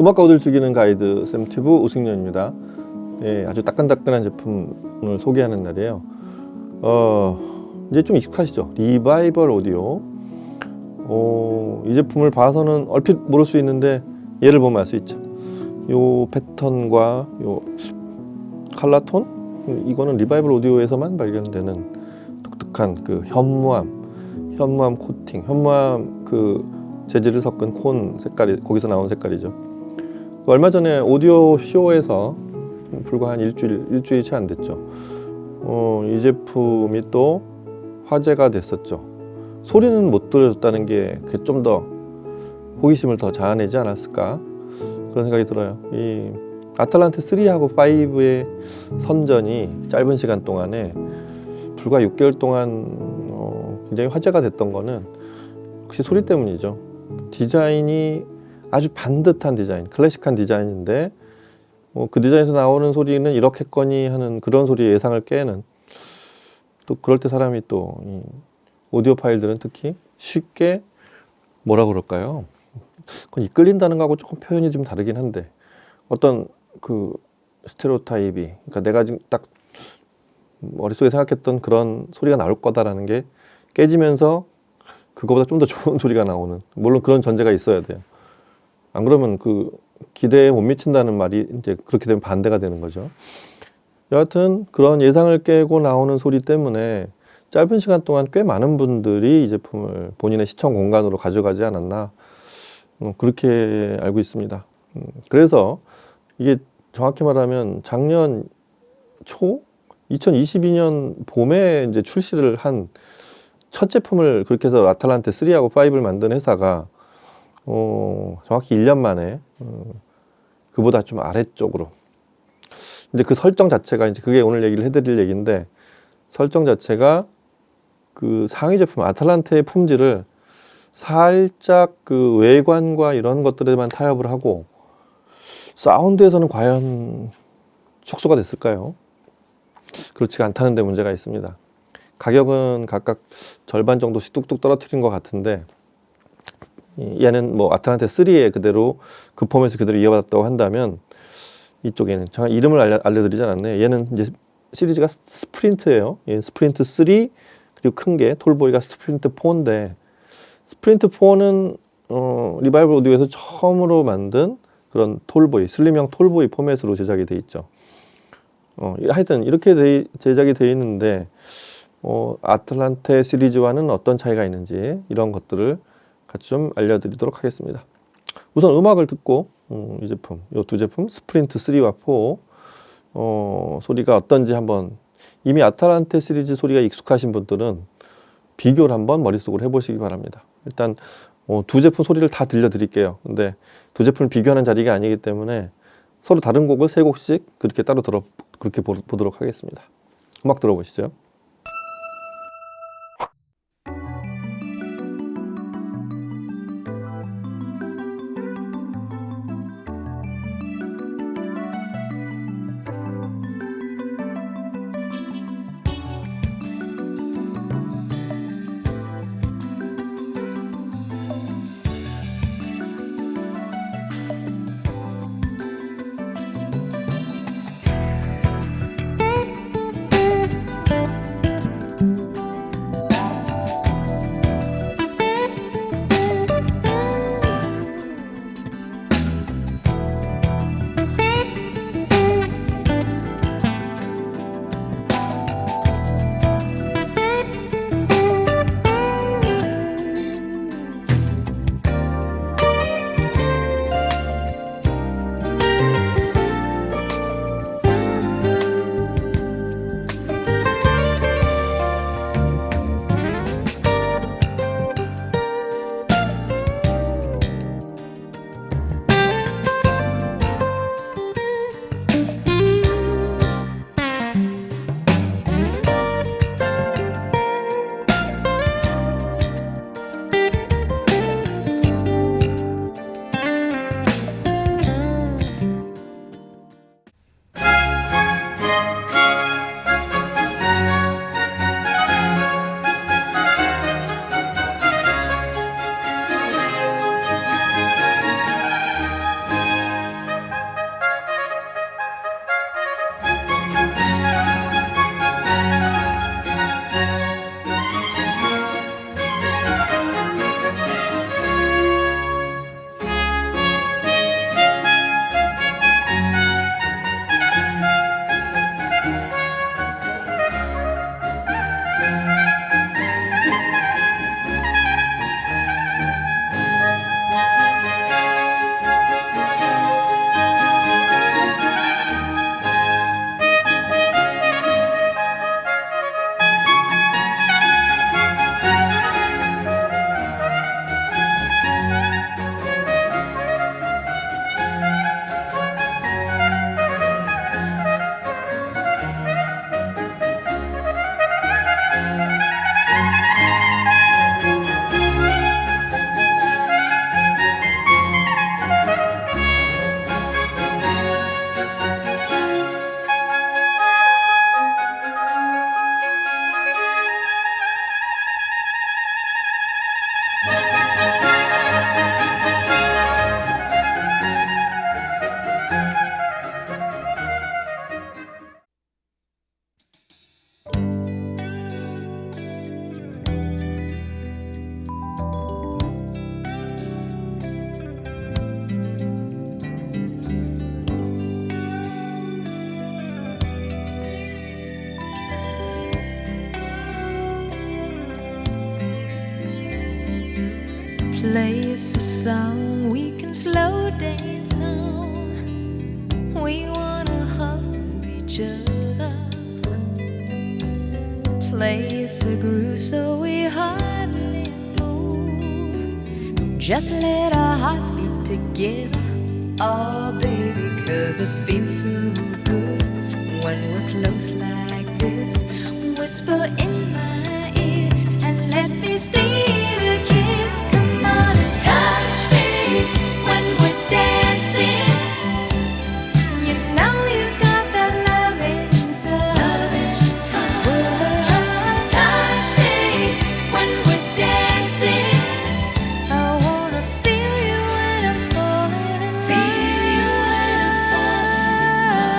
음악과 오디오를 즐기는 가이드 샘튜브 오승연입니다. 예, 아주 따끈따끈한 제품을 소개하는 날이에요. 이제 좀 익숙하시죠? 리바이벌 오디오. 이 제품을 봐서는 얼핏 모를 수 있는데 얘를 보면 알 수 있죠. 요 패턴과 요 컬러톤, 이거는 리바이벌 오디오에서만 발견되는 독특한 그 현무암 코팅, 현무암 그 재질을 섞은 콘 색깔이 거기서 나온 색깔이죠. 얼마 전에 오디오 쇼에서 불과 한 일주일이 채 안 됐죠. 이 제품이 또 화제가 됐었죠. 소리는 못 들어줬다는 게 좀 더 호기심을 더 자아내지 않았을까 그런 생각이 들어요. 이 아틀란테 3하고 5의 선전이 짧은 시간 동안에 불과 6개월 동안 굉장히 화제가 됐던 거는 역시 소리 때문이죠. 디자인이 아주 반듯한 디자인, 클래식한 디자인인데 그 디자인에서 나오는 소리는 이렇겠거니 하는 그런 소리의 예상을 깨는, 또 그럴 때 사람이 또 이 오디오 파일들은 특히 쉽게 뭐라 그럴까요? 그건 이끌린다는 거하고 조금 표현이 좀 다르긴 한데, 어떤 그 스테레오타입이, 그러니까 내가 지금 딱 머릿속에 생각했던 그런 소리가 나올 거다라는 게 깨지면서 그거보다 좀 더 좋은 소리가 나오는, 물론 그런 전제가 있어야 돼요. 안 그러면 그 기대에 못 미친다는 말이 이제 그렇게 되면 반대가 되는 거죠. 여하튼 그런 예상을 깨고 나오는 소리 때문에 짧은 시간 동안 꽤 많은 분들이 이 제품을 본인의 시청 공간으로 가져가지 않았나, 그렇게 알고 있습니다. 그래서 이게 정확히 말하면 작년 초 2022년 봄에 이제 출시를 한 첫 제품을, 그렇게 해서 아틀란테 3하고 5를 만든 회사가 정확히 1년 만에 그보다 좀 아래쪽으로, 이제 그 설정 자체가, 이제 그게 오늘 얘기를 해드릴 얘기인데, 설정 자체가 그 상위 제품 아틀란테의 품질을 살짝 그 외관과 이런 것들에만 타협을 하고 사운드에서는 과연 축소가 됐을까요? 그렇지가 않다는 데 문제가 있습니다. 가격은 각각 절반 정도씩 뚝뚝 떨어뜨린 것 같은데, 얘는 뭐 아틀란테 3에 그대로 그 포맷을 그대로 이어받았다고 한다면, 이쪽에는 제가 이름을 알려드리지 않았네요. 얘는 이제 시리즈가 스프린트예요. 얘는 스프린트 3, 그리고 큰 게 톨보이가 스프린트 4인데, 스프린트 4는 리바이벌 오디오에서 처음으로 만든 그런 톨보이, 슬림형 톨보이 포맷으로 제작이 돼 있죠. 하여튼 이렇게 제작이 돼 있는데, 아틀란테 시리즈와는 어떤 차이가 있는지 이런 것들을 같이 좀 알려드리도록 하겠습니다. 우선 음악을 듣고 이 제품, 이 두 제품 스프린트 3와 4 소리가 어떤지 한번, 이미 아틀란테 시리즈 소리가 익숙하신 분들은 비교를 한번 머릿속으로 해보시기 바랍니다. 일단 두 제품 소리를 다 들려드릴게요. 근데 두 제품을 비교하는 자리가 아니기 때문에 서로 다른 곡을 세 곡씩 그렇게 따로 그렇게 보도록 하겠습니다. 음악 들어보시죠. Play us a song we can slow dance on. We wanna hold each other. Play us a groove so we hardly move. Just let our hearts beat together. Oh baby, 'cause it feels so good when we're close like this. Whisper in my ear and let me steal a kiss. Come on and touch me when we're dancing. You know you got that loving touch. Touch me when we're dancing. I wanna feel you when I'm falling in love. Feel you when I'm falling in love.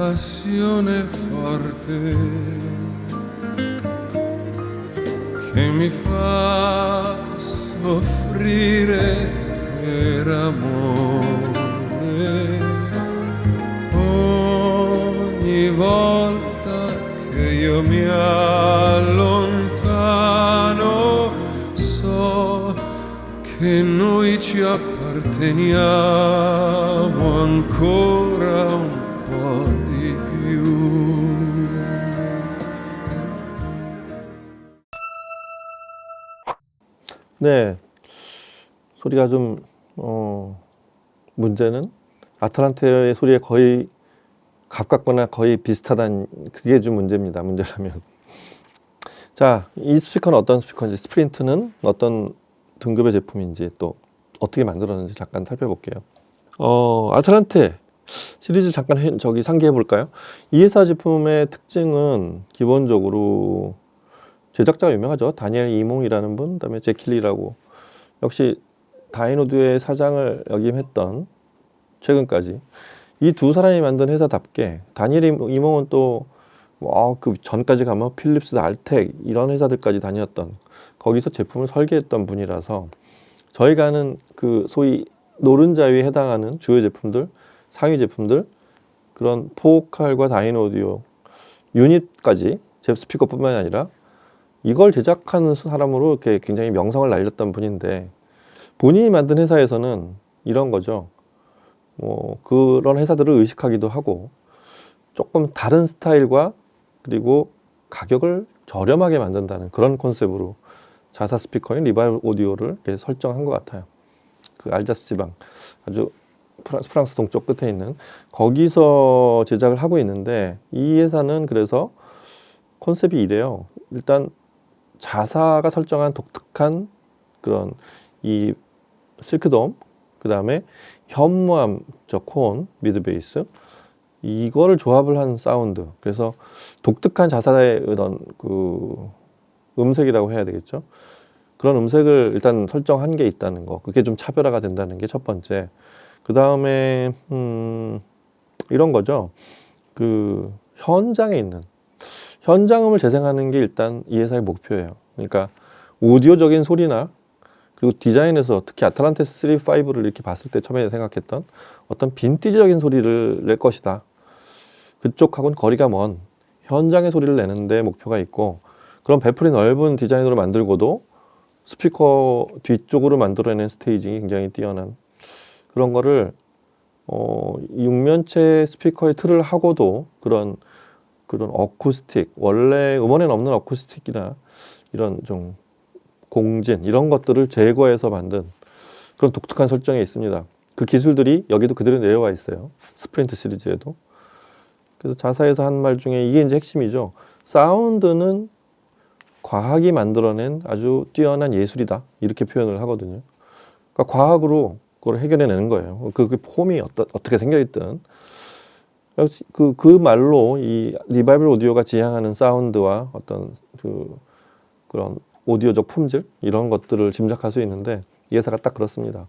passione forte che mi fa soffrire per amore. Ogni volta che io mi allontano so che noi ci apparteniamo ancora un po' di più. 네, 소리가 좀 문제는 아틀란테의 소리에 거의 가깝거나 거의 비슷하다는 그게 좀 문제입니다. 문제라면. 자, 이 스피커는 어떤 스피커인지, 스프린트는 어떤 등급의 제품인지, 또 어떻게 만들었는지 잠깐 살펴볼게요. 아틀란테 시리즈 잠깐 상기해 볼까요? 이 회사 제품의 특징은 기본적으로 제작자가 유명하죠. 다니엘 이몽이라는 분, 그다음에 제킬리라고, 역시 다이노드의 사장을 역임했던, 최근까지 이 두 사람이 만든 회사답게, 다니엘 이몽은 또 그 전까지 가면 필립스, 알텍 이런 회사들까지 다녔던, 거기서 제품을 설계했던 분이라서 저희가 아는 그 소위 노른자위에 해당하는 주요 제품들, 상위 제품들, 그런 포칼과 다이노 오디오 유닛까지, 제 스피커뿐만이 아니라 이걸 제작하는 사람으로 이렇게 굉장히 명성을 날렸던 분인데, 본인이 만든 회사에서는 이런 거죠. 그런 회사들을 의식하기도 하고, 조금 다른 스타일과 그리고 가격을 저렴하게 만든다는 그런 컨셉으로 자사 스피커인 리발 오디오를 이렇게 설정한 것 같아요. 그 알자스 지방, 아주 프랑스 동쪽 끝에 있는 거기서 제작을 하고 있는데, 이 회사는 그래서 컨셉이 이래요. 일단 자사가 설정한 독특한 그런 이 실크돔, 그 다음에 현무암 콘 미드 베이스, 이거를 조합을 한 사운드. 그래서 독특한 자사의 어떤 그 음색이라고 해야 되겠죠. 그런 음색을 일단 설정한 게 있다는 거, 그게 좀 차별화가 된다는 게 첫 번째. 그 다음에 이런 거죠. 그 현장에 있는 현장음을 재생하는 게 일단 이 회사의 목표예요. 그러니까 오디오적인 소리나, 그리고 디자인에서 특히 아틀란테 3, 5를 이렇게 봤을 때 처음에 생각했던 어떤 빈티지적인 소리를 낼 것이다. 그쪽하고는 거리가 먼 현장의 소리를 내는데 목표가 있고, 그런 배풀이 넓은 디자인으로 만들고도 스피커 뒤쪽으로 만들어낸 스테이징이 굉장히 뛰어난 그런 거를 6면체 스피커의 틀을 하고도 그런 어쿠스틱, 원래 음원에는 없는 어쿠스틱이나 이런 좀 공진 이런 것들을 제거해서 만든 그런 독특한 설정이 있습니다. 그 기술들이 여기도 그대로 내려와 있어요. 스프린트 시리즈에도. 그래서 자사에서 한 말 중에 이게 이제 핵심이죠. 사운드는 과학이 만들어낸 아주 뛰어난 예술이다, 이렇게 표현을 하거든요. 그러니까 과학으로 그걸 해결해내는 거예요. 그 폼이 어떻게 생겨있든. 그 말로 이 리바이벌 오디오가 지향하는 사운드와 어떤 그런 오디오적 품질, 이런 것들을 짐작할 수 있는데, 이 회사가 딱 그렇습니다.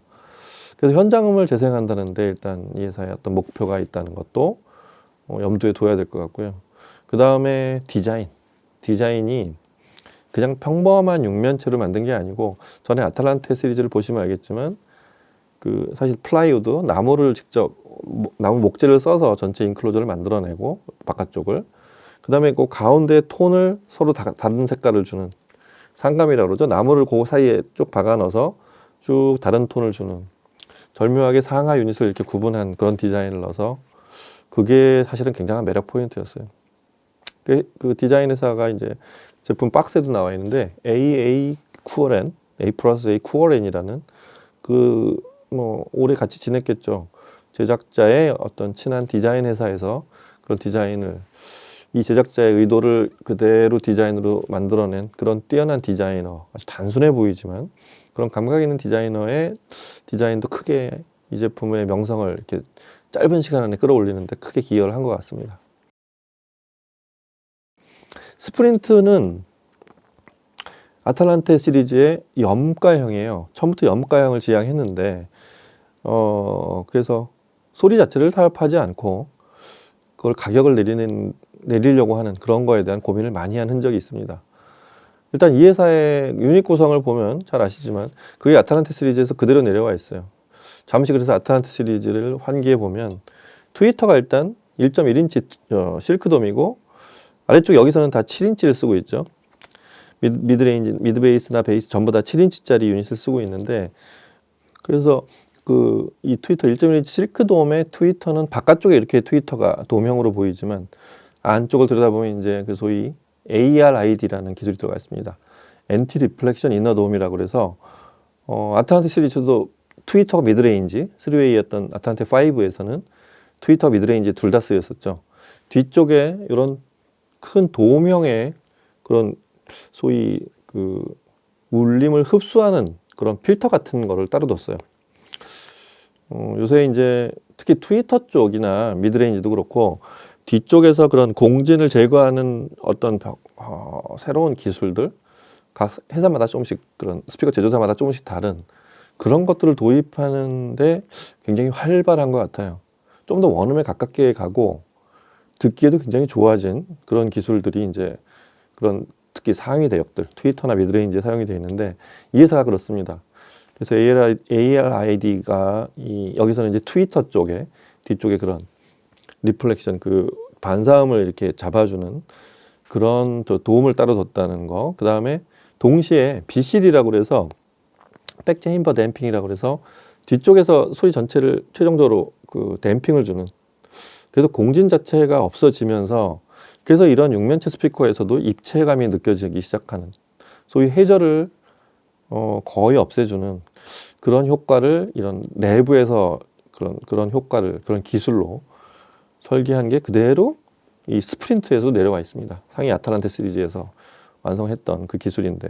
그래서 현장음을 재생한다는데 일단 이 회사의 어떤 목표가 있다는 것도 염두에 둬야 될 것 같고요. 그 다음에 디자인이 그냥 평범한 6면체로 만든 게 아니고, 전에 아틀란테 시리즈를 보시면 알겠지만 사실 플라이우드, 나무를 직접 나무 목재를 써서 전체 인클로저를 만들어내고, 바깥쪽을, 그 다음에 그 가운데 톤을 서로 다른 색깔을 주는 상감이라고 그러죠. 나무를 그 사이에 쭉 박아 넣어서 쭉 다른 톤을 주는, 절묘하게 상하 유닛을 이렇게 구분한 그런 디자인을 넣어서, 그게 사실은 굉장한 매력 포인트였어요. 그 디자인 회사가 이제 제품 박스에도 나와 있는데, A 플러스 A 쿠어렌이라는 오래 같이 지냈겠죠. 제작자의 어떤 친한 디자인 회사에서 그런 디자인을, 이 제작자의 의도를 그대로 디자인으로 만들어낸 그런 뛰어난 디자이너, 아주 단순해 보이지만 그런 감각 있는 디자이너의 디자인도 크게 이 제품의 명성을 이렇게 짧은 시간 안에 끌어올리는데 크게 기여를 한 것 같습니다. 스프린트는 아틀란테 시리즈의 염가형이에요. 처음부터 염가형을 지향했는데, 그래서 소리 자체를 타협하지 않고 그걸 가격을 내리려고 하는 그런 거에 대한 고민을 많이 한 흔적이 있습니다. 일단 이 회사의 유닛 구성을 보면 잘 아시지만 그게 아탈란테 시리즈에서 그대로 내려와 있어요. 잠시 그래서 아탈란테 시리즈를 환기해 보면 트위터가 일단 1.1인치 실크돔이고 아래쪽 여기서는 다 7인치를 쓰고 있죠. 미드레인지, 미드베이스나 베이스 전부 다 7인치짜리 유닛을 쓰고 있는데 그래서 이 트위터 1.1인치 실크돔의 트위터는 바깥쪽에 이렇게 트위터가 도형으로 보이지만 안쪽을 들여다보면 이제 그 소위 ARID라는 기술이 들어가 있습니다. 엔티 리플렉션 이너 돔이라고 그래서 아탈란테 시리즈도 트위터가 미드레인지 3웨이였던 아탈란테 5에서는 트위터 미드레인지 둘 다 쓰였었죠. 뒤쪽에 이런 큰 도형의 그런 소위 그 울림을 흡수하는 그런 필터 같은 거를 따로 뒀어요. 요새 이제 특히 트위터 쪽이나 미드레인지도 그렇고 뒤쪽에서 그런 공진을 제거하는 어떤 새로운 기술들, 각 회사마다 조금씩 그런 스피커 제조사마다 조금씩 다른 그런 것들을 도입하는데 굉장히 활발한 것 같아요. 좀 더 원음에 가깝게 가고 듣기에도 굉장히 좋아진 그런 기술들이 이제 그런 특히 상위 대역들, 트위터나 미드레인지에 사용이 되어 있는데 이 회사가 그렇습니다. 그래서 ARID가 여기서는 이제 트위터 쪽에 뒤쪽에 그런 리플렉션 그 반사음을 이렇게 잡아주는 그런 도움을 따로 뒀다는 거. 그 다음에 동시에 BCD라고 그래서 백체인버 댐핑이라고 그래서 뒤쪽에서 소리 전체를 최종적으로 그 댐핑을 주는. 그래서 공진 자체가 없어지면서 그래서 이런 육면체 스피커에서도 입체감이 느껴지기 시작하는 소위 해저를 거의 없애주는 그런 효과를 이런 내부에서 그런 효과를 그런 기술로 설계한 게 그대로 이 스프린트에서 내려와 있습니다. 상위 아탈란테 시리즈에서 완성했던 그 기술인데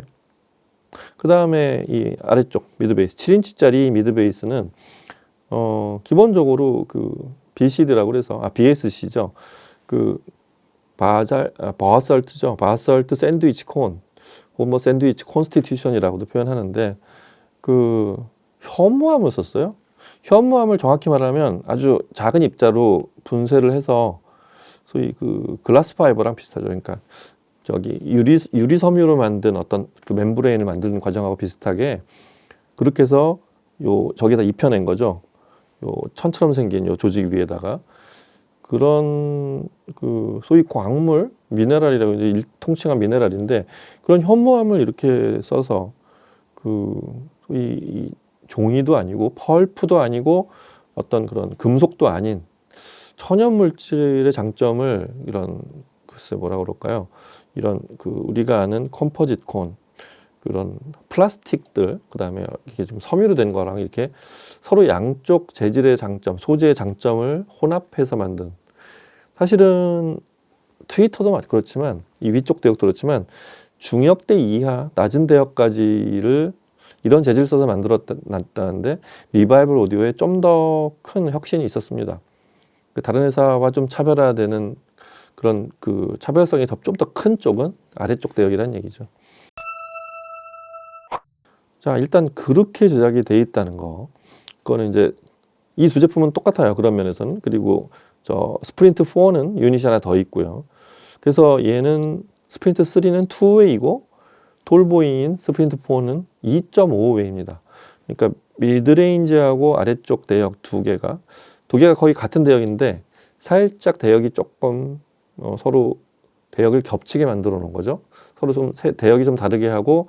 그 다음에 이 아래쪽 미드베이스 7인치짜리 미드베이스는 기본적으로 그 BCD라고 그래서 BSC죠. 그 바설트죠. 바설트 샌드위치 콘 혹은 뭐 샌드위치 콘스티튜션이라고도 표현하는데 그 현무암을 썼어요. 현무암을 정확히 말하면 아주 작은 입자로 분쇄를 해서 소위 그 글라스 파이버랑 비슷하죠. 그러니까 저기 유리 섬유로 만든 어떤 그 멤브레인을 만드는 과정하고 비슷하게 그렇게 해서 저기다 입혀낸 거죠. 요 천처럼 생긴 요 조직 위에다가 그런 그 소위 광물 미네랄이라고 이제 통칭한 미네랄인데 그런 현무암을 이렇게 써서 그 소위 종이도 아니고 펄프도 아니고 어떤 그런 금속도 아닌 천연 물질의 장점을 이런 글쎄 뭐라 그럴까요? 이런 그 우리가 아는 컴포짓 콘 그런 플라스틱들 그다음에 이게 좀 섬유로 된 거랑 이렇게 서로 양쪽 재질의 장점, 소재의 장점을 혼합해서 만든 사실은 트위터도 그렇지만 이 위쪽 대역도 그렇지만 중역대 이하 낮은 대역까지를 이런 재질 써서 만들었다는데 리바이벌 오디오에 좀 더 큰 혁신이 있었습니다. 다른 회사와 좀 차별화되는 그런 그 차별성이 좀 더 큰 쪽은 아래쪽 대역이라는 얘기죠. 자, 일단 그렇게 제작이 돼 있다는 거. 그거는 이제 이 두 제품은 똑같아요. 그런 면에서는. 그리고 저 스프린트 4는 유닛이 하나 더 있고요. 그래서 얘는 스프린트 3는 2웨이고 톨보이인 스프린트 4는 2.5웨이입니다. 그러니까 미드레인지하고 아래쪽 대역 두 개가 거의 같은 대역인데 살짝 대역이 조금 서로 대역을 겹치게 만들어 놓은 거죠. 서로 좀 대역이 좀 다르게 하고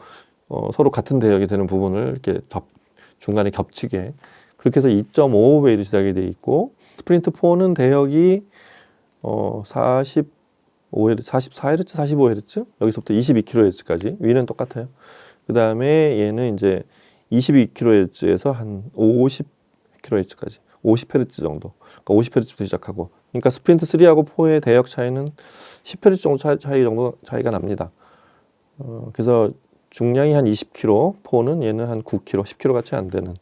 서로 같은 대역이 되는 부분을 이렇게 중간에 겹치게 그렇게 해서 2.5웨이로 제작이 되어 있고 스프린트 4는 대역이 44Hz, 45Hz 여기서부터 22kHz까지 위는 똑같아요. 그 다음에 얘는 이제 22kHz에서 한 50kHz까지 50Hz 정도 그러니까 50Hz부터 시작하고 그러니까 스프린트 3하고 4의 대역 차이는 10Hz 정도 정도 차이가 납니다. 그래서 중량이 한 20kg, 4는 얘는 한 9kg, 10kg 같이 안 되는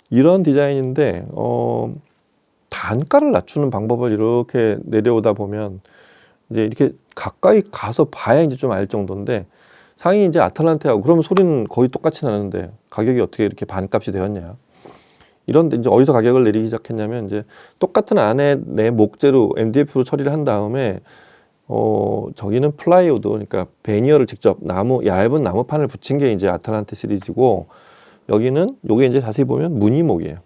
이런 디자인인데 단가를 낮추는 방법을 이렇게 내려오다 보면 이제 이렇게 가까이 가서 봐야 이제 좀 알 정도인데 상위 이제 아탈란테하고 그러면 소리는 거의 똑같이 나는데 가격이 어떻게 이렇게 반값이 되었냐? 이런 이제 어디서 가격을 내리기 시작했냐면 이제 똑같은 안에 내 목재로 MDF로 처리를 한 다음에 저기는 플라이우드 그러니까 베니어를 직접 얇은 나무판을 붙인 게 이제 아탈란테 시리즈고 여기는 요게 이제 자세히 보면 무늬목이에요.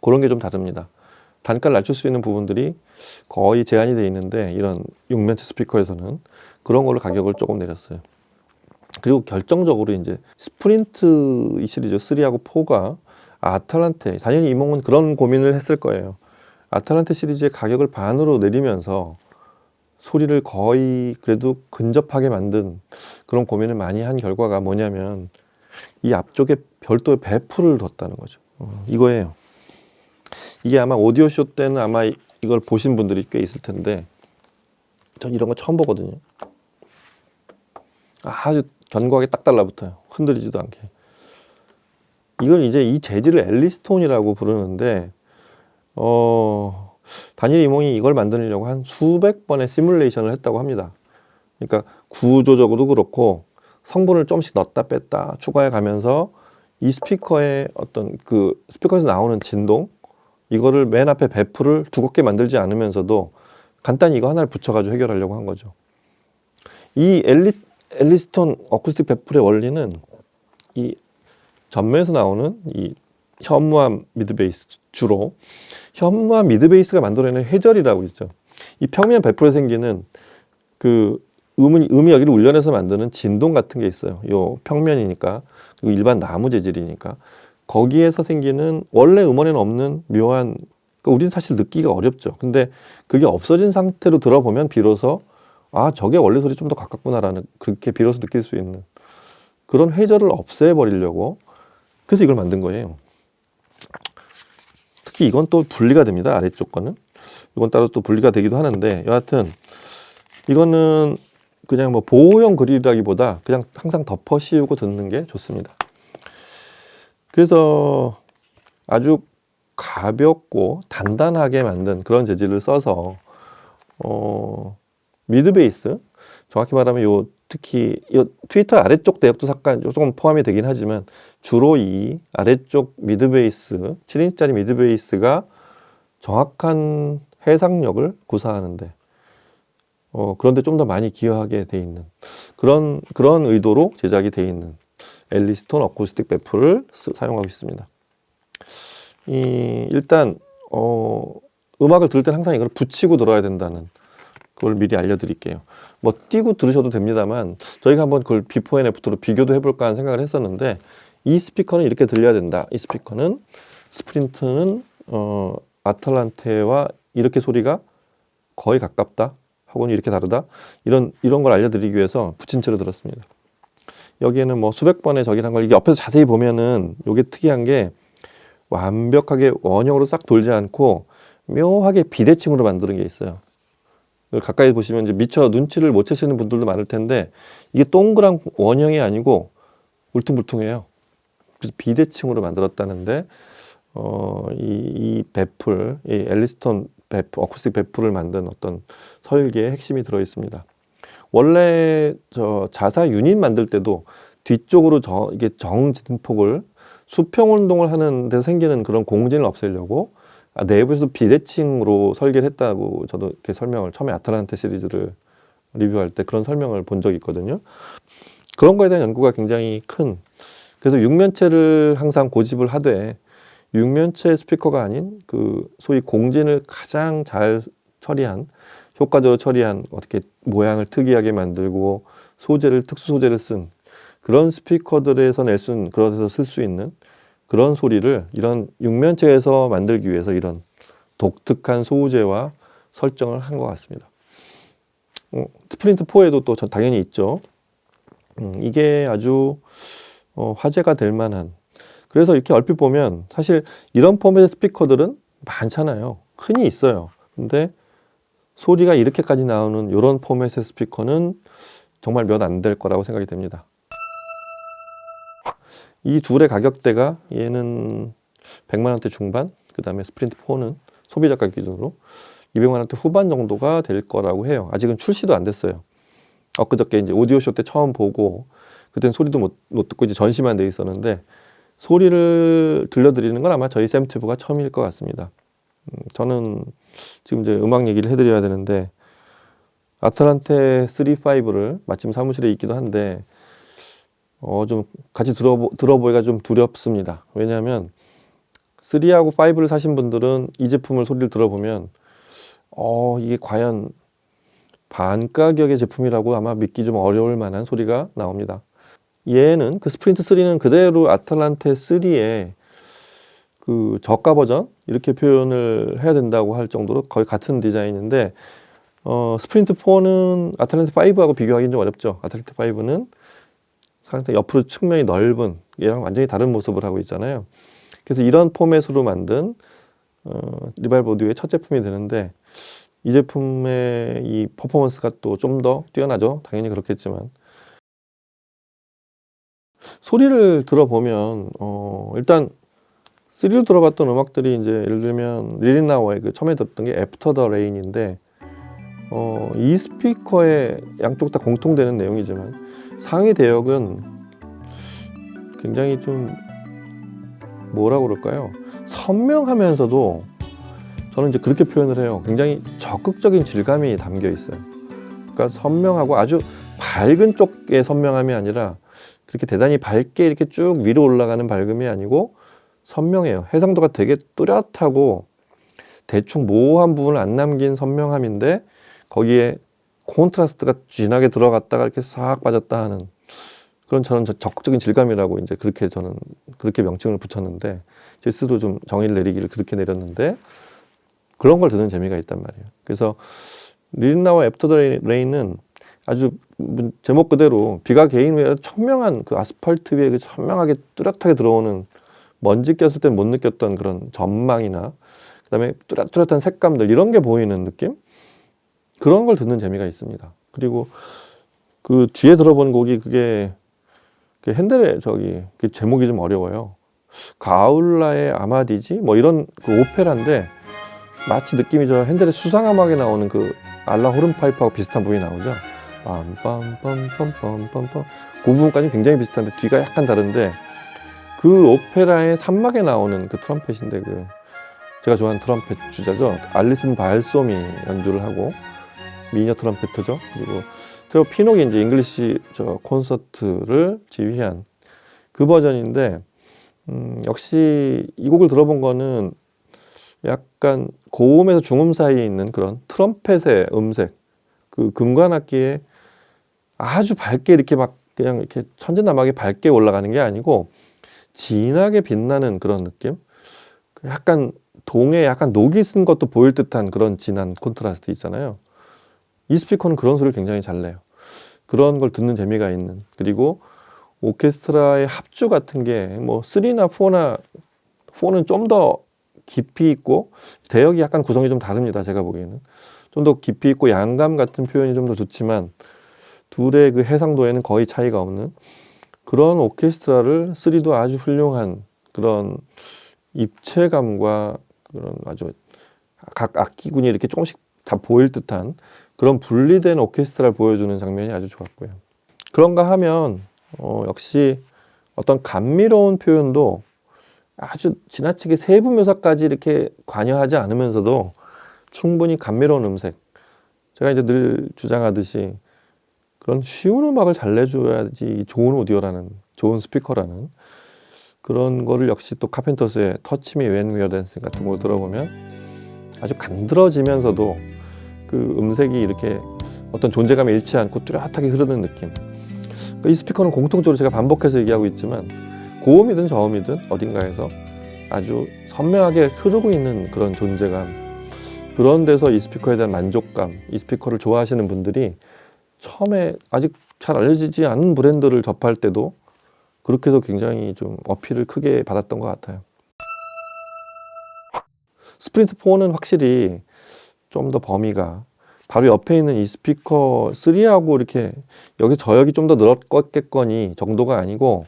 그런 게 좀 다릅니다. 단가를 낮출 수 있는 부분들이 거의 제한이 돼 있는데 이런 6면체 스피커에서는 그런 걸로 가격을 조금 내렸어요. 그리고 결정적으로 이제 스프린트 이 시리즈 3하고 4가 아탈란테 당연히 이몽은 그런 고민을 했을 거예요. 아탈란테 시리즈의 가격을 반으로 내리면서 소리를 거의 그래도 근접하게 만든 그런 고민을 많이 한 결과가 뭐냐면 이 앞쪽에 별도의 배프를 뒀다는 거죠. 이거예요. 이게 아마 오디오 쇼 때는 아마 이걸 보신 분들이 꽤 있을 텐데 전 이런 거 처음 보거든요. 아주 견고하게 딱 달라붙어요. 흔들리지도 않게. 이걸 이제 이 재질을 엘리스톤이라고 부르는데 다니엘 이몽이 이걸 만들려고 한 수백 번의 시뮬레이션을 했다고 합니다. 그러니까 구조적으로도 그렇고 성분을 조금씩 넣었다 뺐다 추가해 가면서 이 스피커의 어떤 그 스피커에서 나오는 진동 이거를 맨 앞에 배프를 두껍게 만들지 않으면서도 간단히 이거 하나를 붙여가지고 해결하려고 한 거죠. 이 엘리스톤 어쿠스틱 배풀의 원리는 이 전면에서 나오는 이 현무암 미드베이스 주로 현무암 미드베이스가 만들어내는 회절이라고 있죠. 이 평면 배풀에 생기는 그 음이 여기를 울려내서 만드는 진동 같은 게 있어요. 요 평면이니까 그리고 일반 나무 재질이니까 거기에서 생기는 원래 음원에는 없는 묘한 그러니까 우리는 사실 느끼기가 어렵죠. 근데 그게 없어진 상태로 들어보면 비로소 저게 원래 소리 좀 더 가깝구나라는 그렇게 비로소 느낄 수 있는 그런 회절을 없애버리려고 그래서 이걸 만든 거예요. 특히 이건 또 분리가 됩니다. 아래쪽 거는 이건 따로 또 분리가 되기도 하는데 여하튼 이거는 그냥 뭐 보호용 그릴이라기보다 그냥 항상 덮어 씌우고 듣는 게 좋습니다. 그래서 아주 가볍고 단단하게 만든 그런 재질을 써서 미드베이스 정확히 말하면 요 특히 요 트위터 아래쪽 대역도 잠깐 조금 포함이 되긴 하지만 주로 이 아래쪽 미드베이스 7인치짜리 미드베이스가 정확한 해상력을 구사하는데 그런데 좀 더 많이 기여하게 돼 있는 그런 의도로 제작이 돼 있는 엘리스톤 어쿠스틱 배프를 사용하고 있습니다. 일단 음악을 들을 땐 항상 이걸 붙이고 들어야 된다는 그걸 미리 알려드릴게요. 뭐 띄고 들으셔도 됩니다만 저희가 한번 그걸 비포 앤 애프터로 비교도 해볼까 하는 생각을 했었는데 이 스피커는 이렇게 들려야 된다. 이 스피커는 스프린트는 아탈란테와 이렇게 소리가 거의 가깝다. 하고는 이렇게 다르다. 이런 걸 알려드리기 위해서 붙인 채로 들었습니다. 여기에는 뭐 수백 번의 저기란 걸 이게 옆에서 자세히 보면은 이게 특이한 게 완벽하게 원형으로 싹 돌지 않고 묘하게 비대칭으로 만드는 게 있어요. 가까이 보시면 이제 미처 눈치를 못 채시는 분들도 많을 텐데 이게 동그란 원형이 아니고 울퉁불퉁해요. 그래서 비대칭으로 만들었다는데 이 배풀, 이 엘리스톤 배풀, 어쿠스틱 배풀을 만든 어떤 설계의 핵심이 들어 있습니다. 원래 저 자사 유닛 만들 때도 뒤쪽으로 이게 정진폭을 수평 운동을 하는 데서 생기는 그런 공진을 없애려고 내부에서 비대칭으로 설계를 했다고 저도 이렇게 설명을 처음에 아탈란테 시리즈를 리뷰할 때 그런 설명을 본 적이 있거든요. 그런 거에 대한 연구가 굉장히 큰 그래서 6면체를 항상 고집을 하되 6면체 스피커가 아닌 그 소위 공진을 가장 잘 처리한 효과적으로 처리한 어떻게 모양을 특이하게 만들고 소재를 특수 소재를 쓴 그런 스피커들에서 그래서 쓸 수 있는 그런 소리를 이런 6면체에서 만들기 위해서 이런 독특한 소재와 설정을 한 것 같습니다. 스프린트 4에도 또 당연히 있죠. 이게 아주 화제가 될 만한 그래서 이렇게 얼핏 보면 사실 이런 포맷의 스피커들은 많잖아요. 흔히 있어요. 근데 소리가 이렇게까지 나오는 이런 포맷의 스피커는 정말 몇 안 될 거라고 생각이 됩니다. 이 둘의 가격대가 얘는 100만 원대 중반, 그 다음에 스프린트 4는 소비자가 기준으로 200만 원대 후반 정도가 될 거라고 해요. 아직은 출시도 안 됐어요. 엊그저께 이제 오디오 쇼 때 처음 보고 그땐 소리도 못 듣고 이제 전시만 돼 있었는데 소리를 들려드리는 건 아마 저희 샘튜브가 처음일 것 같습니다. 저는 지금 이제 음악 얘기를 해드려야 되는데 아틀란테 3, 5를 마침 사무실에 있기도 한데 좀 같이 들어보기가 좀 두렵습니다. 왜냐하면 3하고 5를 사신 분들은 이 제품을 소리를 들어보면 이게 과연 반가격의 제품이라고 아마 믿기 좀 어려울 만한 소리가 나옵니다. 얘는 그 스프린트 3는 그대로 아틀란테 3의 그 저가 버전 이렇게 표현을 해야 된다고 할 정도로 거의 같은 디자인인데 스프린트 4는 아틀란테 5하고 비교하기는 좀 어렵죠. 아틀란테 5는 상당히 옆으로 측면이 넓은 얘랑 완전히 다른 모습을 하고 있잖아요. 그래서 이런 포맷으로 만든 리발브 오디오의 첫 제품이 되는데 이 제품의 이 퍼포먼스가 또 좀 더 뛰어나죠. 당연히 그렇겠지만 소리를 들어보면 일단 3로 들어봤던 음악들이 이제 예를 들면 리리나와의 그 처음에 듣던 게 애프터 더 레인인데 이 스피커의 양쪽 다 공통되는 내용이지만 상위 대역은 굉장히 좀 뭐라 그럴까요? 선명하면서도 저는 이제 그렇게 표현을 해요. 굉장히 적극적인 질감이 담겨 있어요. 그러니까 선명하고 아주 밝은 쪽의 선명함이 아니라 그렇게 대단히 밝게 이렇게 쭉 위로 올라가는 밝음이 아니고 선명해요. 해상도가 되게 뚜렷하고 대충 모호한 부분을 안 남긴 선명함인데 거기에 콘트라스트가 진하게 들어갔다가 이렇게 싹 빠졌다 하는 그런 저는 적극적인 질감이라고 이제 그렇게 저는 그렇게 명칭을 붙였는데 제 스스로 좀 정의를 내리기를 그렇게 내렸는데 그런 걸 듣는 재미가 있단 말이에요. 그래서 리리나와 애프터 더 레인은 아주 제목 그대로 비가 개인 후에 청명한 그 아스팔트 위에 그 선명하게 뚜렷하게 들어오는 먼지 꼈을 때 못 느꼈던 그런 전망이나 그다음에 뚜렷한 색감들 이런 게 보이는 느낌 그런 걸 듣는 재미가 있습니다. 그리고 그 뒤에 들어본 곡이 그게 핸델의 그 제목이 좀 어려워요. 가울라의 아마디지 뭐 이런 그 오페라인데 마치 느낌이 저 핸델의 수상음악에 나오는 그 알라 호른파이프하고 비슷한 부분이 나오죠. 빰빰빰빰빰빰빰 그 부분까지 굉장히 비슷한데 뒤가 약간 다른데 그 오페라의 3막에 나오는 그 트럼펫인데 그 제가 좋아하는 트럼펫 주자죠. 알리슨 발솜이 연주를 하고 미녀 트럼펫터죠. 그리고 피녹이 이제 잉글리시 콘서트를 지휘한 그 버전인데 역시 이 곡을 들어본 거는 약간 고음에서 중음 사이에 있는 그런 트럼펫의 음색 그 금관악기에 아주 밝게 이렇게 막 그냥 이렇게 천진난만하게 밝게 올라가는 게 아니고 진하게 빛나는 그런 느낌 약간 동에 약간 녹이 쓴 것도 보일 듯한 그런 진한 콘트라스트 있잖아요. 이 스피커는 그런 소리를 굉장히 잘 내요. 그런 걸 듣는 재미가 있는 그리고 오케스트라의 합주 같은 게 뭐 3나 4는 좀 더 깊이 있고 대역이 약간 구성이 좀 다릅니다. 제가 보기에는 좀 더 깊이 있고 양감 같은 표현이 좀 더 좋지만 둘의 그 해상도에는 거의 차이가 없는 그런 오케스트라를 3도 아주 훌륭한 그런 입체감과 그런 아주 각 악기군이 이렇게 조금씩 다 보일 듯한 그런 분리된 오케스트라를 보여주는 장면이 아주 좋았고요. 그런가 하면 역시 어떤 감미로운 표현도 아주 지나치게 세부 묘사까지 이렇게 관여하지 않으면서도 충분히 감미로운 음색. 제가 이제 늘 주장하듯이 그런 쉬운 음악을 잘 내줘야지 좋은 오디오라는 좋은 스피커라는 그런 거를 역시 또 카펜터스의 터치 미 웬 위 어 댄싱 같은 걸 들어보면 아주 간드러지면서도 그 음색이 이렇게 어떤 존재감에 잃지 않고 뚜렷하게 흐르는 느낌. 그러니까 이 스피커는 공통적으로 제가 반복해서 얘기하고 있지만 고음이든 저음이든 어딘가에서 아주 선명하게 흐르고 있는 그런 존재감 그런 데서 이 스피커에 대한 만족감 이 스피커를 좋아하시는 분들이 처음에 아직 잘 알려지지 않은 브랜드를 접할 때도 그렇게 해서 굉장히 좀 어필을 크게 받았던 것 같아요. 스프린트 4는 확실히 좀 더 범위가 바로 옆에 있는 이 스피커 3하고 이렇게 여기 저역이 좀 더 늘었겠거니 정도가 아니고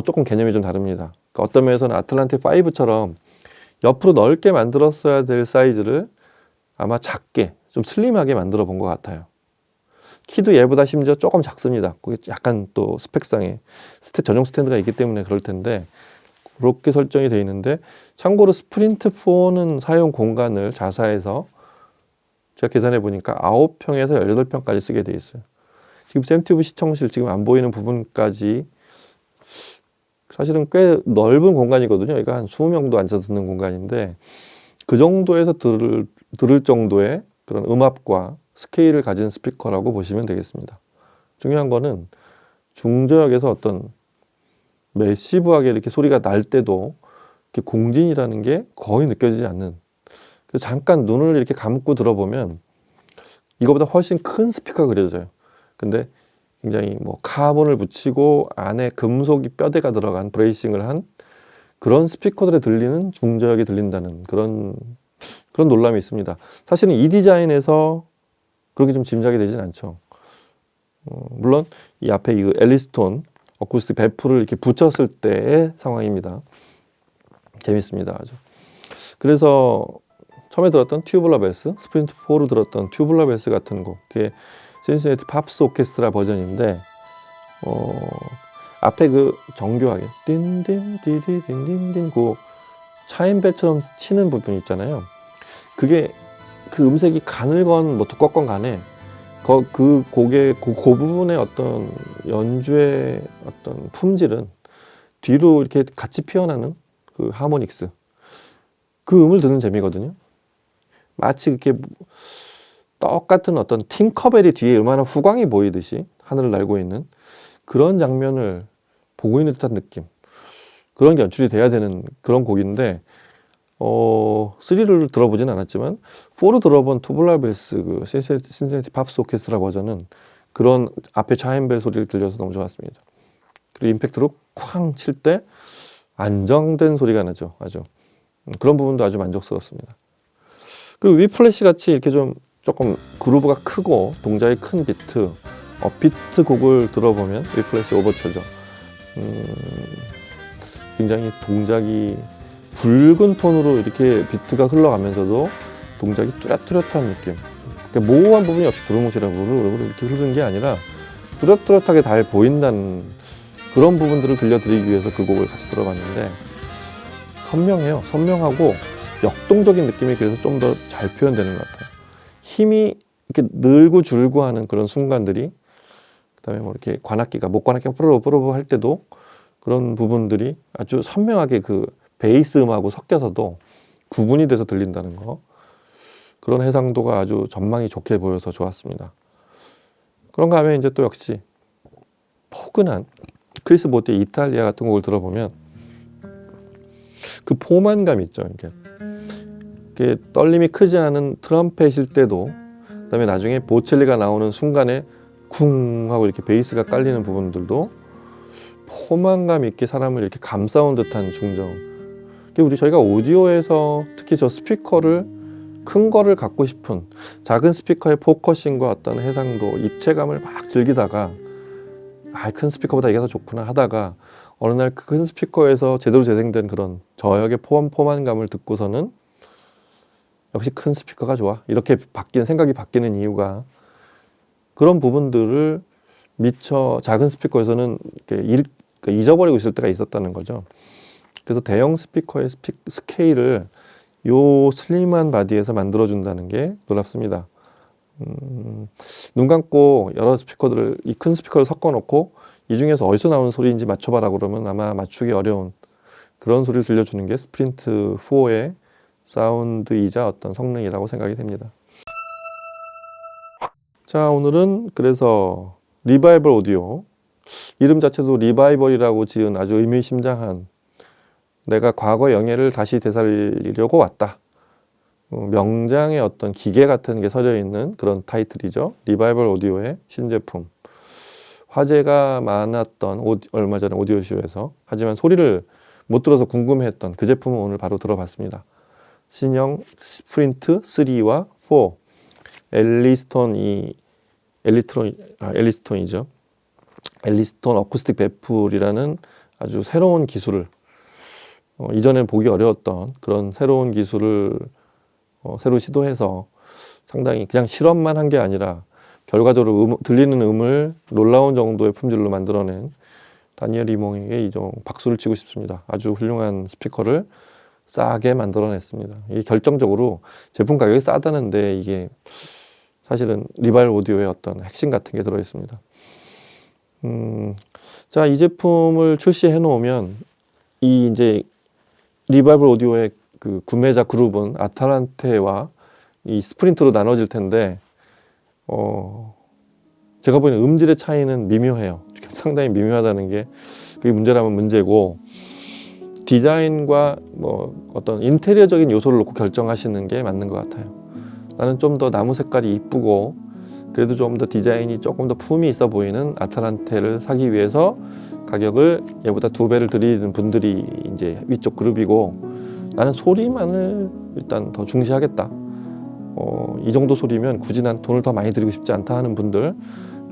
조금 개념이 좀 다릅니다. 그러니까 어떤 면에서는 아틀란테 5처럼 옆으로 넓게 만들었어야 될 사이즈를 아마 작게 좀 슬림하게 만들어 본 것 같아요. 키도 얘보다 심지어 조금 작습니다. 그게 약간 또 스펙상에 전용 스탠드가 있기 때문에 그럴 텐데 그렇게 설정이 되어 있는데 참고로 스프린트 4는 사용 공간을 자사해서 제가 계산해 보니까 9평에서 18평까지 쓰게 돼 있어요. 지금 샘튜브 시청실 지금 안 보이는 부분까지 사실은 꽤 넓은 공간이거든요. 이거 한 20명도 앉아서 듣는 공간인데 그 정도에서 들을 정도의 그런 음압과 스케일을 가진 스피커라고 보시면 되겠습니다. 중요한 거는 중저역에서 어떤 매시브하게 이렇게 소리가 날 때도 이렇게 공진이라는 게 거의 느껴지지 않는, 그래서 잠깐 눈을 이렇게 감고 들어보면 이거보다 훨씬 큰 스피커가 그려져요. 근데 굉장히 뭐 카본을 붙이고 안에 금속이 뼈대가 들어간 브레이싱을 한 그런 스피커들에 들리는 중저역이 들린다는 그런 놀람이 있습니다. 사실은 이 디자인에서 그렇게 좀 짐작이 되진 않죠. 물론 이 앞에 이 엘리스톤 어쿠스틱 베프를 이렇게 붙였을 때의 상황입니다. 재밌습니다, 아주. 그래서 처음에 들었던 튜블러 베스, 스프린트 4로 들었던 튜블러 베스 같은 곡, 그게 신시내티 팝스 오케스트라 버전인데 앞에 그 정교하게 딘딘 디디딘딘딘 그 차임벨처럼 치는 부분 있잖아요. 그게 그 음색이 가늘건 뭐 두껍건 간에 그 곡의 그 부분의 어떤 연주의 어떤 품질은 뒤로 이렇게 같이 피어나는 그 하모닉스, 그 음을 듣는 재미거든요. 마치 이렇게 똑같은 어떤 팅커벨이 뒤에 얼마나 후광이 보이듯이 하늘을 날고 있는 그런 장면을 보고 있는 듯한 느낌, 그런 게 연출이 돼야 되는 그런 곡인데 3를 들어보진 않았지만 4로 들어본 투블라 베스 그 신시내티 팝스 오케스트라 버전은 그런 앞에 차임벨 소리를 들려서 너무 좋았습니다. 그리고 임팩트로 쾅 칠 때 안정된 소리가 나죠. 아주 그런 부분도 아주 만족스럽습니다. 그리고 위플래시 같이 이렇게 좀 조금 그루브가 크고 동작이 큰 비트, 비트 곡을 들어보면 위플래시 오버처죠. 굉장히 동작이 붉은 톤으로 이렇게 비트가 흘러가면서도 동작이 뚜렷뚜렷한 느낌. 그러니까 모호한 부분이 없이 두루뭉실하고 이렇게 흐르는 게 아니라 뚜렷뚜렷하게 잘 보인다는 그런 부분들을 들려드리기 위해서 그 곡을 같이 들어봤는데 선명해요. 선명하고 역동적인 느낌이 그래서 좀 더 잘 표현되는 것 같아요. 힘이 이렇게 늘고 줄고 하는 그런 순간들이, 그다음에 뭐 이렇게 관악기가 목관악기가 뽀로로 할 때도 그런 부분들이 아주 선명하게 그 베이스 음하고 섞여서도 구분이 돼서 들린다는 거, 그런 해상도가 아주 전망이 좋게 보여서 좋았습니다. 그런가 하면 이제 또 역시 포근한 크리스 보티의 이탈리아 같은 곡을 들어보면 그 포만감 있죠. 이게 떨림이 크지 않은 트럼펫일 때도, 그다음에 나중에 보첼리가 나오는 순간에 쿵 하고 이렇게 베이스가 깔리는 부분들도 포만감 있게 사람을 이렇게 감싸온 듯한 중정. 저희가 오디오에서 특히 저 스피커를 큰 거를 갖고 싶은, 작은 스피커의 포커싱과 어떤 해상도, 입체감을 막 즐기다가 큰 스피커보다 이게 더 좋구나 하다가 어느 날 큰 스피커에서 제대로 재생된 그런 저역의 포만감을 듣고서는 역시 큰 스피커가 좋아, 이렇게 생각이 바뀌는 이유가 그런 부분들을 미처 작은 스피커에서는 이렇게 잊어버리고 있을 때가 있었다는 거죠. 그래서 대형 스피커의 스케일을 요 슬림한 바디에서 만들어준다는 게 놀랍습니다. 눈 감고 여러 스피커들을, 이 큰 스피커를 섞어놓고 이 중에서 어디서 나오는 소리인지 맞춰봐라 그러면 아마 맞추기 어려운 그런 소리를 들려주는 게 스프린트 4의 사운드이자 어떤 성능이라고 생각이 됩니다. 자, 오늘은 그래서 리바이벌 오디오, 이름 자체도 리바이벌이라고 지은 아주 의미심장한, 내가 과거 영예를 다시 되살리려고 왔다, 명장의 어떤 기계 같은 게 서려 있는 그런 타이틀이죠. 리바이벌 오디오의 신제품, 화제가 많았던 얼마 전에 오디오쇼에서, 하지만 소리를 못 들어서 궁금해했던 그 제품을 오늘 바로 들어봤습니다. 신형 스프린트 3와 4, 엘리스톤이죠. 엘리스톤 어쿠스틱 베풀이라는 아주 새로운 기술을, 이전엔 보기 어려웠던 그런 새로운 기술을 새로 시도해서 상당히 그냥 실험만 한 게 아니라 결과적으로 들리는 음을 놀라운 정도의 품질로 만들어낸 다니엘 이몽에게 이종 박수를 치고 싶습니다. 아주 훌륭한 스피커를 싸게 만들어냈습니다. 이게 결정적으로 제품 가격이 싸다는데 이게 사실은 리발 오디오의 어떤 핵심 같은 게 들어있습니다. 자, 이 제품을 출시해 놓으면 이 이제 리발브 오디오의 그 구매자 그룹은 아탈란테와 이 스프린트로 나눠질 텐데, 제가 보기에는 음질의 차이는 미묘해요. 상당히 미묘하다는 게 그게 문제라면 문제고, 디자인과 뭐 어떤 인테리어적인 요소를 놓고 결정하시는 게 맞는 것 같아요. 나는 좀 더 나무 색깔이 이쁘고 그래도 좀 더 디자인이 조금 더 품이 있어 보이는 아탈란테를 사기 위해서 가격을 얘보다 2배를 드리는 분들이 이제 위쪽 그룹이고, 나는 소리만을 일단 더 중시하겠다. 이 정도 소리면 굳이 난 돈을 더 많이 들이고 싶지 않다 하는 분들,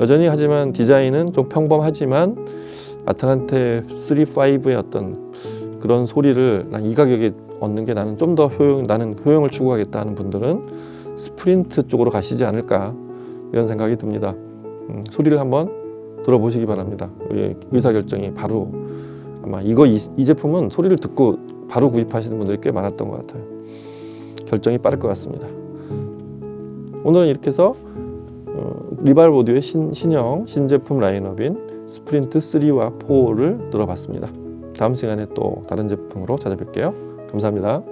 여전히 하지만 디자인은 좀 평범하지만 아탈란테 3, 5의 어떤 그런 소리를 난 이 가격에 얻는 게 나는 좀 더 나는 효용을 추구하겠다 하는 분들은 스프린트 쪽으로 가시지 않을까, 이런 생각이 듭니다. 소리를 한번 들어보시기 바랍니다. 의사결정이 바로 아마 이 제품은 소리를 듣고 바로 구입하시는 분들이 꽤 많았던 것 같아요. 결정이 빠를 것 같습니다. 오늘은 이렇게 해서 리발 오디오의 신형 신제품 라인업인 스프린트 3와 4를 들어봤습니다. 다음 시간에 또 다른 제품으로 찾아뵐게요. 감사합니다.